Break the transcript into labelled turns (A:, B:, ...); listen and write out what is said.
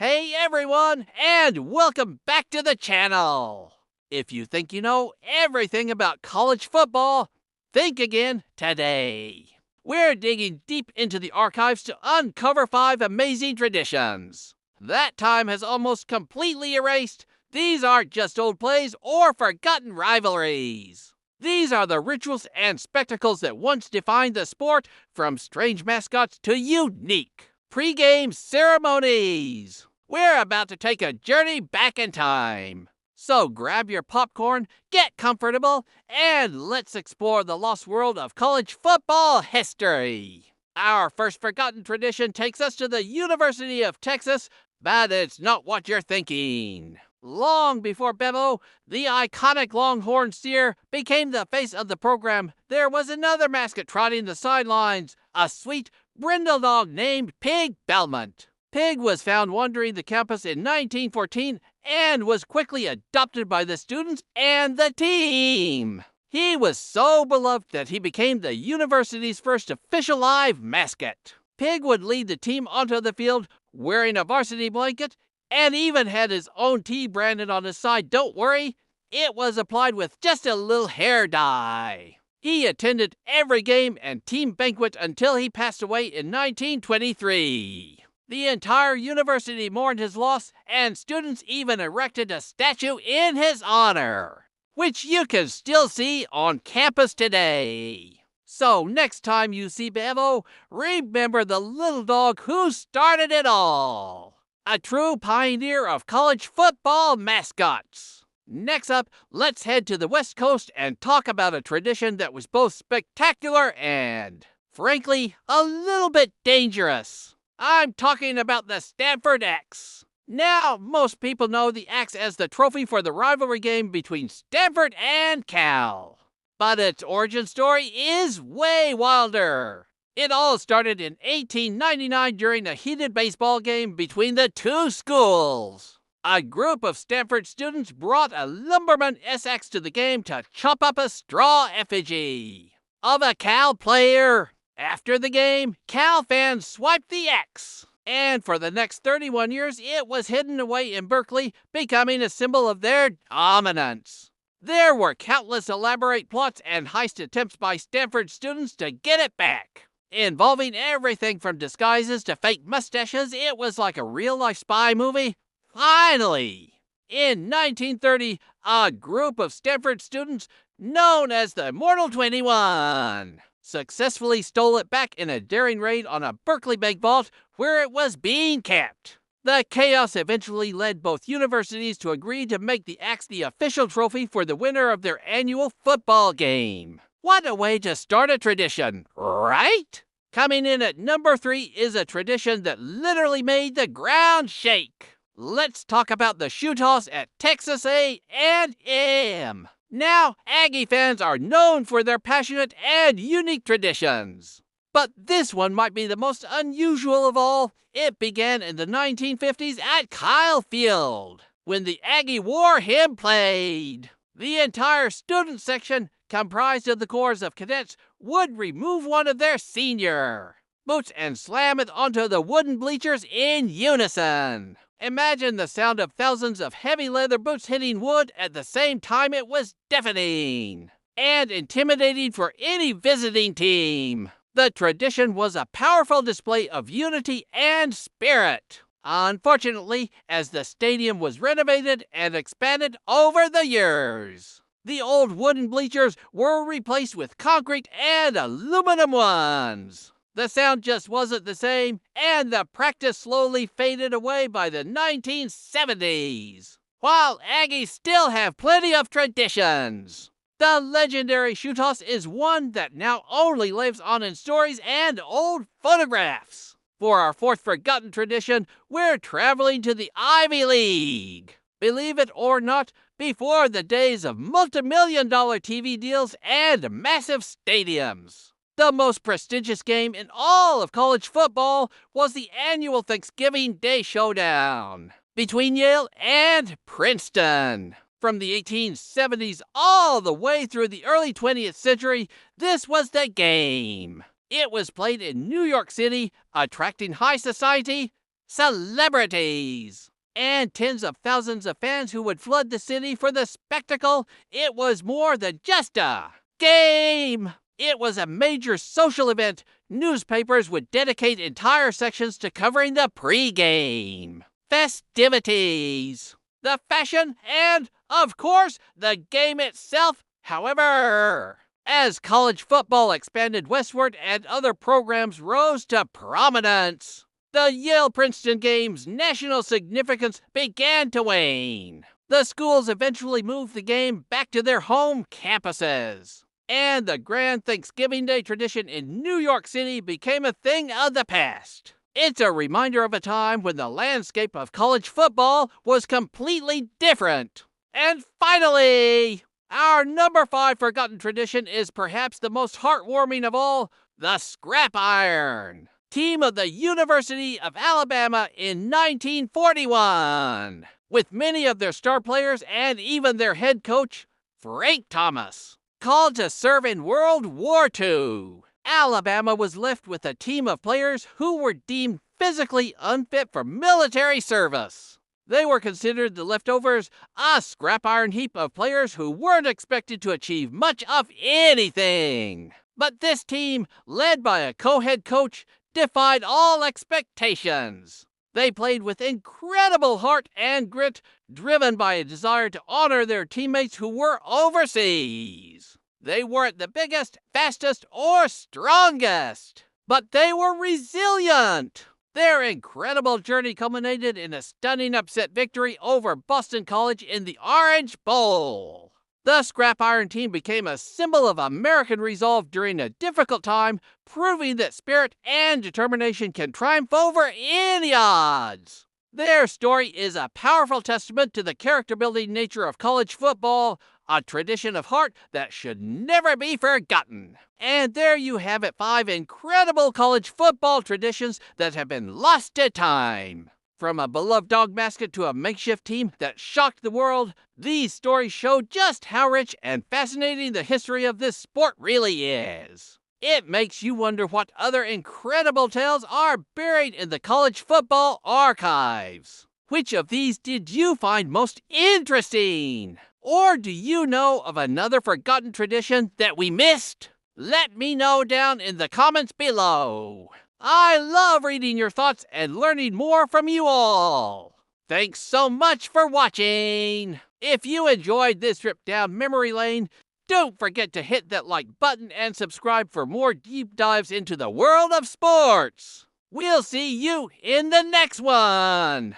A: Hey everyone, and welcome back to the channel! If you think you know everything about college football, think again today. We're digging deep into the archives to uncover 5 amazing traditions. That time has almost completely erased. These aren't just old plays or forgotten rivalries. These are the rituals and spectacles that once defined the sport, from strange mascots to unique pre-game ceremonies. We're about to take a journey back in time. So grab your popcorn, get comfortable, and let's explore the lost world of college football history. Our first forgotten tradition takes us to the University of Texas, but it's not what you're thinking. Long before Bevo, the iconic Longhorn Steer, became the face of the program, there was another mascot trotting the sidelines, a sweet brindle dog named Pig Belmont. Pig was found wandering the campus in 1914 and was quickly adopted by the students and the team. He was so beloved that he became the university's first official live mascot. Pig would lead the team onto the field wearing a varsity blanket and even had his own T branded on his side. Don't worry, it was applied with just a little hair dye. He attended every game and team banquet until he passed away in 1923. The entire university mourned his loss, and students even erected a statue in his honor, which you can still see on campus today. So next time you see Bevo, remember the little dog who started it all. A true pioneer of college football mascots. Next up, let's head to the West Coast and talk about a tradition that was both spectacular and, frankly, a little bit dangerous. I'm talking about the Stanford Axe. Now, most people know the Axe as the trophy for the rivalry game between Stanford and Cal. But its origin story is way wilder. It all started in 1899 during a heated baseball game between the two schools. A group of Stanford students brought a Lumberman S-Axe to the game to chop up a straw effigy of a Cal player. After the game, Cal fans swiped the Axe, and for the next 31 years, it was hidden away in Berkeley, becoming a symbol of their dominance. There were countless elaborate plots and heist attempts by Stanford students to get it back, involving everything from disguises to fake mustaches. It was like a real-life spy movie. Finally, in 1930, a group of Stanford students, known as the Immortal 21, successfully stole it back in a daring raid on a Berkeley bank vault where it was being kept. The chaos eventually led both universities to agree to make the Axe the official trophy for the winner of their annual football game. What a way to start a tradition, right? Coming in at number 3 is a tradition that literally made the ground shake. Let's talk about the shoe toss at Texas A&M. Now, Aggie fans are known for their passionate and unique traditions. But this one might be the most unusual of all. It began in the 1950s at Kyle Field, when the Aggie War Hymn played. The entire student section, comprised of the corps of cadets, would remove one of their senior boots and slam it onto the wooden bleachers in unison. Imagine the sound of thousands of heavy leather boots hitting wood at the same time. It was deafening and intimidating for any visiting team. The tradition was a powerful display of unity and spirit. Unfortunately, as the stadium was renovated and expanded over the years, the old wooden bleachers were replaced with concrete and aluminum ones. The sound just wasn't the same, and the practice slowly faded away by the 1970s. While Aggies still have plenty of traditions, the legendary shoe toss is one that now only lives on in stories and old photographs. For our fourth forgotten tradition, we're traveling to the Ivy League. Believe it or not, before the days of multi-million-dollar TV deals and massive stadiums, the most prestigious game in all of college football was the annual Thanksgiving Day Showdown between Yale and Princeton. From the 1870s all the way through the early 20th century, this was the game. It was played in New York City, attracting high society, celebrities, and tens of thousands of fans who would flood the city for the spectacle. It was more than just a game. It was a major social event. Newspapers would dedicate entire sections to covering the pregame, festivities, the fashion, and, of course, the game itself. However, as college football expanded westward and other programs rose to prominence, the Yale-Princeton game's national significance began to wane. The schools eventually moved the game back to their home campuses, and the grand Thanksgiving Day tradition in New York City became a thing of the past. It's a reminder of a time when the landscape of college football was completely different. And finally, our number 5 forgotten tradition is perhaps the most heartwarming of all, the scrap iron. Team of the University of Alabama in 1941, with many of their star players and even their head coach, Frank Thomas, called to serve in World War II. Alabama was left with a team of players who were deemed physically unfit for military service. They were considered the leftovers, a scrap iron heap of players who weren't expected to achieve much of anything. But this team, led by a co-head coach, defied all expectations. They played with incredible heart and grit, driven by a desire to honor their teammates who were overseas. They weren't the biggest, fastest, or strongest, but they were resilient. Their incredible journey culminated in a stunning upset victory over Boston College in the Orange Bowl. The Scrap Iron team became a symbol of American resolve during a difficult time, proving that spirit and determination can triumph over any odds. Their story is a powerful testament to the character-building nature of college football, a tradition of heart that should never be forgotten. And there you have it, 5 incredible college football traditions that have been lost to time. From a beloved dog mascot to a makeshift team that shocked the world, these stories show just how rich and fascinating the history of this sport really is. It makes you wonder what other incredible tales are buried in the college football archives. Which of these did you find most interesting? Or do you know of another forgotten tradition that we missed? Let me know down in the comments below. I love reading your thoughts and learning more from you all. Thanks so much for watching. If you enjoyed this trip down memory lane, don't forget to hit that like button and subscribe for more deep dives into the world of sports. We'll see you in the next one.